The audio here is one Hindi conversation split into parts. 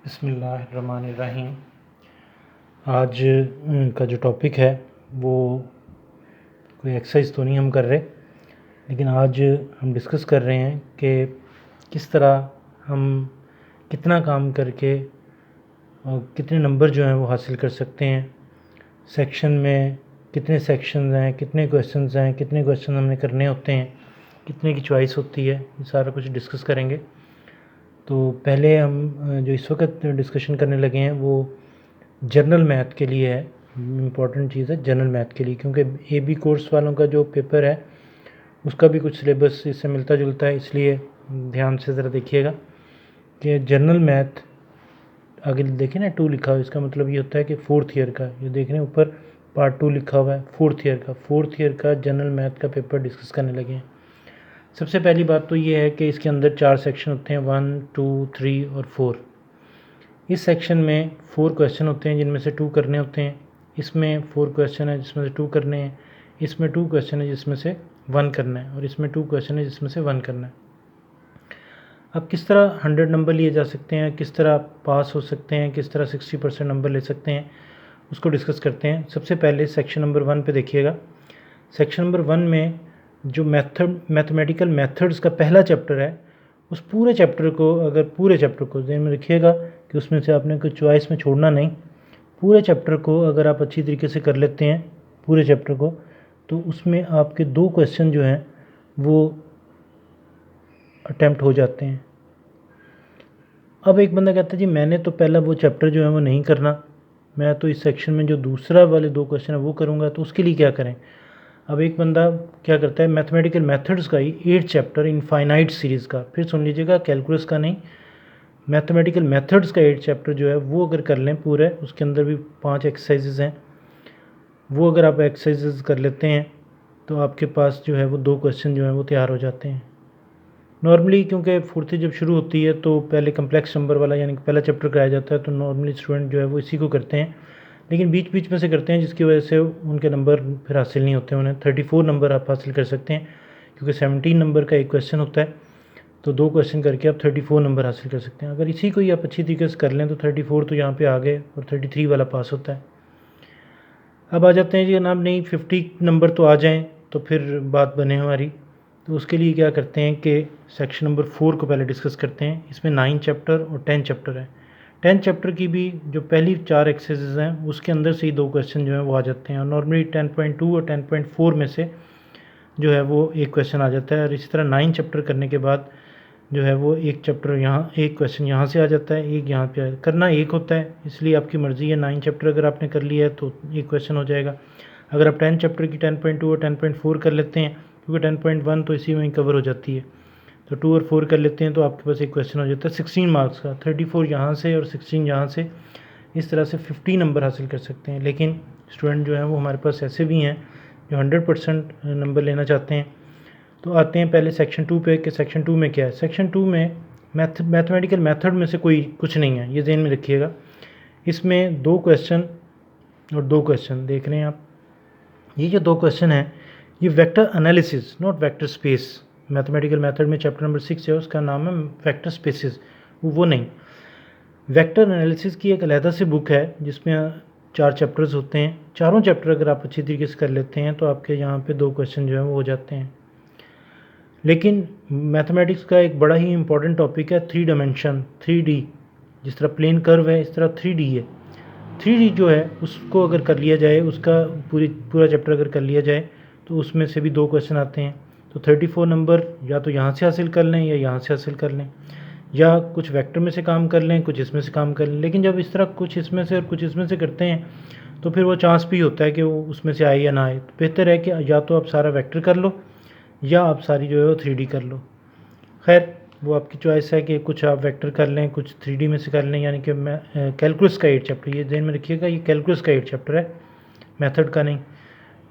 बिस्मिल्लाहिर्रहमानिर्रहीम। आज का जो टॉपिक है वो कोई एक्सरसाइज तो नहीं हम कर रहे, लेकिन आज हम डिस्कस कर रहे हैं कि किस तरह हम कितना काम करके और कितने नंबर जो हैं वो हासिल कर सकते हैं। सेक्शन में कितने सेक्शंस हैं, कितने क्वेश्चंस हैं, कितने क्वेश्चन हमने करने होते हैं, कितने की चॉइस होती है, ये सारा कुछ डिस्कस करेंगे। तो पहले हम जो इस वक्त डिस्कशन करने लगे हैं वो जनरल मैथ के लिए है। इम्पॉर्टेंट चीज़ है जनरल मैथ के लिए, क्योंकि AB कोर्स वालों का जो पेपर है उसका भी कुछ सिलेबस इससे मिलता जुलता है, इसलिए ध्यान से ज़रा देखिएगा कि जनरल मैथ आगे देखें ना 2 लिखा हुआ, इसका मतलब ये होता है कि 4th ईयर का, ये देख रहे हैं ऊपर पार्ट 2 लिखा हुआ है, 4th ईयर का जनरल मैथ का पेपर डिस्कस करने लगे हैं। सबसे पहली बात तो ये है कि इसके अंदर 4 सेक्शन होते हैं, 1, 2, 3 और 4। इस सेक्शन में 4 क्वेश्चन होते हैं जिनमें से 2 करने होते हैं। इसमें 4 क्वेश्चन है जिसमें से 2 करने हैं, इसमें 2 क्वेश्चन है जिसमें से 1 करना है, और इसमें 2 क्वेश्चन है जिसमें से 1 करना है। अब किस तरह 100 नंबर लिए जा सकते हैं, किस तरह पास हो सकते हैं, किस तरह 60% नंबर ले सकते हैं, उसको डिस्कस करते हैं। सबसे पहले सेक्शन नंबर 1 पे देखिएगा। सेक्शन नंबर 1 में जो मैथमेटिकल मेथड्स का पहला चैप्टर है, उस पूरे चैप्टर को, अगर पूरे चैप्टर को ध्यान में रखिएगा कि उसमें से आपने कोई चॉइस में छोड़ना नहीं, पूरे चैप्टर को अगर आप अच्छी तरीके से कर लेते हैं पूरे चैप्टर को, तो उसमें आपके 2 क्वेश्चन जो हैं वो अटैम्प्ट हो जाते हैं। अब एक बंदा कहता है जी मैंने तो पहला वो चैप्टर जो है वो नहीं करना, मैं तो इस सेक्शन में जो दूसरा वाले 2 क्वेश्चन है वो करूँगा, तो उसके लिए क्या करें। अब एक बंदा क्या करता है, मैथमेटिकल मेथड्स का ही 8 चैप्टर इनफाइनाइट सीरीज़ का, फिर सुन लीजिएगा कैलकुलस का नहीं, मैथमेटिकल मेथड्स का 8 चैप्टर जो है वो अगर कर लें पूरे, उसके अंदर भी 5 एक्सरसाइजेज हैं, वो अगर आप एक्सरसाइजेज कर लेते हैं तो आपके पास जो है वो 2 क्वेश्चन जो हैं वो तैयार हो जाते हैं। नॉर्मली क्योंकि फोर्थ जब शुरू होती है तो पहले कम्प्लेक्स नंबर वाला यानी कि पहला चैप्टर कराया जाता है, तो नॉर्मली स्टूडेंट जो है वो इसी को करते हैं, लेकिन बीच बीच में से करते हैं जिसकी वजह से उनके नंबर फिर हासिल नहीं होते। उन्हें 34 नंबर आप हासिल कर सकते हैं, क्योंकि 17 नंबर का एक क्वेश्चन होता है, तो 2 क्वेश्चन करके आप 34 नंबर हासिल कर सकते हैं। अगर इसी को ही आप अच्छी तरीके से कर लें तो 34 तो यहाँ पे आ गए और 33 वाला पास होता है। अब आ जाते हैं जी जनाब, नहीं 50 नंबर तो आ जाएँ तो फिर बात बने हमारी, तो उसके लिए क्या करते हैं कि सेक्शन नंबर 4 को पहले डिस्कस करते हैं। इसमें 9 चैप्टर और 10 चैप्टर है। 10 चैप्टर की भी जो पहली 4 एक्सरसाइजेज हैं उसके अंदर से ही 2 क्वेश्चन जो हैं वो आ जाते हैं, और नॉर्मली 10.2 और 10.4 में से जो है वो एक क्वेश्चन आ जाता है। और इसी तरह 9 चैप्टर करने के बाद जो है वो एक चैप्टर यहाँ, एक क्वेश्चन यहाँ से आ जाता है, एक यहाँ पे करना एक होता है, इसलिए आपकी मर्ज़ी है। 9 चैप्टर अगर आपने कर लिया है तो एक क्वेश्चन हो जाएगा। अगर आप 10 चैप्टर की 10.2 और 10.4 कर लेते हैं, क्योंकि 10.1 तो इसी में ही कवर हो जाती है, तो 2 और 4 कर लेते हैं तो आपके पास एक क्वेश्चन हो जाता है 16 मार्क्स का, 34 यहाँ से और 16 यहाँ से। इस तरह से 50 नंबर हासिल कर सकते हैं। लेकिन स्टूडेंट जो हैं वो हमारे पास ऐसे भी हैं जो 100% नंबर लेना चाहते हैं। तो आते हैं पहले सेक्शन 2 पे कि सेक्शन 2 में क्या है। सेक्शन 2 में मैथमेटिकल मेथड में से कोई कुछ नहीं है, ये ध्यान में रखिएगा। इसमें 2 क्वेश्चन और 2 क्वेश्चन देख रहे हैं आप, ये जो 2 क्वेश्चन हैं ये vector analysis not vector space, mathematical method में चैप्टर नंबर 6 है उसका नाम है वेक्टर स्पेसिस, वो नहीं। वेक्टर एनालिसिस की एक अलहदा से बुक है जिसमें 4 चैप्टर्स होते हैं। चारों चैप्टर अगर आप अच्छी तरीके से कर लेते हैं तो आपके यहाँ पे 2 क्वेश्चन जो हैं वो हो जाते हैं। लेकिन मैथमेटिक्स का एक बड़ा ही इंपॉर्टेंट टॉपिक है 3 डायमेंशन, 3D। जिस तरह प्लेन कर्व है इस तरह 3D है। 3D जो है उसको अगर कर लिया जाए, उसका पूरा चैप्टर अगर कर लिया जाए तो उसमें से भी 2 क्वेश्चन आते हैं। तो 34 नंबर या तो यहाँ से हासिल कर लें या यहाँ से हासिल कर लें, या कुछ वेक्टर में से काम कर लें, कुछ इसमें से काम कर लें। लेकिन जब इस तरह कुछ इसमें से और कुछ इसमें से करते हैं तो फिर वो चांस भी होता है कि वो उसमें से आए या ना आए। तो बेहतर है कि या तो आप सारा वेक्टर कर लो या आप सारी जो है वो 3D कर लो। खैर वो आपकी चॉइस है कि कुछ आप वेक्टर कर लें, कुछ 3D में से कर लें, यानी कि मैं कैलकुलस का 8 चैप्टर, ये ध्यान में रखिएगा, ये कैलकुलस का 8 चैप्टर है, मेथड का नहीं।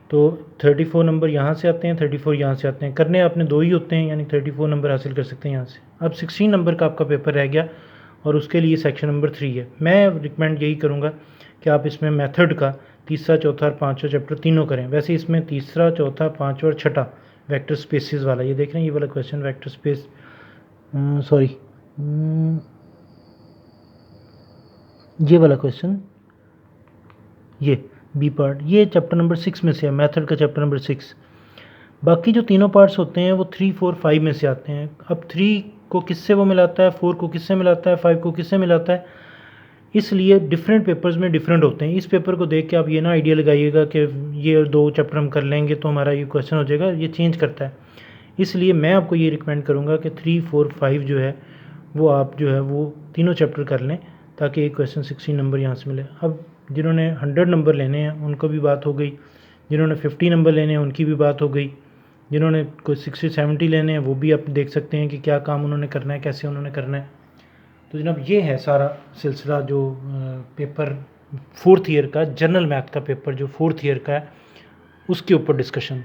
तो 34 नंबर यहाँ से आते हैं, 34 यहाँ से आते हैं, करने आपने 2 ही होते हैं, यानी 34 नंबर हासिल कर सकते हैं यहाँ से। अब 16 नंबर का आपका पेपर रह गया और उसके लिए सेक्शन नंबर 3 है। मैं रिकमेंड यही करूँगा कि आप इसमें मेथड का तीसरा, चौथा और पाँचवा चैप्टर तीनों करें। वैसे इसमें तीसरा, चौथा, पाँचवा और छठा वेक्टर स्पेसिस वाला, ये देख रहे हैं ये वाला क्वेश्चन वेक्टर स्पेस, सॉरी ये वाला क्वेश्चन, ये बी पार्ट, ये चैप्टर नंबर 6 में से है, मेथड का चैप्टर नंबर 6। बाकी जो तीनों पार्ट्स होते हैं वो 3, 4, 5 में से आते हैं। अब 3 को किससे वो मिलाता है, 4 को किससे मिलाता है, 5 को किससे मिलाता है, इसलिए डिफरेंट पेपर्स में डिफरेंट होते हैं। इस पेपर को देख के आप ये ना आइडिया लगाइएगा कि ये 2 चैप्टर हम कर लेंगे तो हमारा ये क्वेश्चन हो जाएगा, ये चेंज करता है। इसलिए मैं आपको ये रिकमेंड करूँगा कि 3, 4, 5 जो है वो आप जो है वो तीनों चैप्टर कर लें, ताकि एक क्वेश्चन 16 नंबर यहाँ से मिले। अब जिन्होंने 100 नंबर लेने हैं उनको भी बात हो गई, जिन्होंने 50 नंबर लेने हैं उनकी भी बात हो गई, जिन्होंने कोई 60, 70 लेने हैं वो भी आप देख सकते हैं कि क्या काम उन्होंने करना है, कैसे उन्होंने करना है। तो जनाब ये है सारा सिलसिला जो पेपर 4th ईयर का जनरल मैथ का पेपर जो 4th ईयर का है उसके ऊपर डिस्कशन।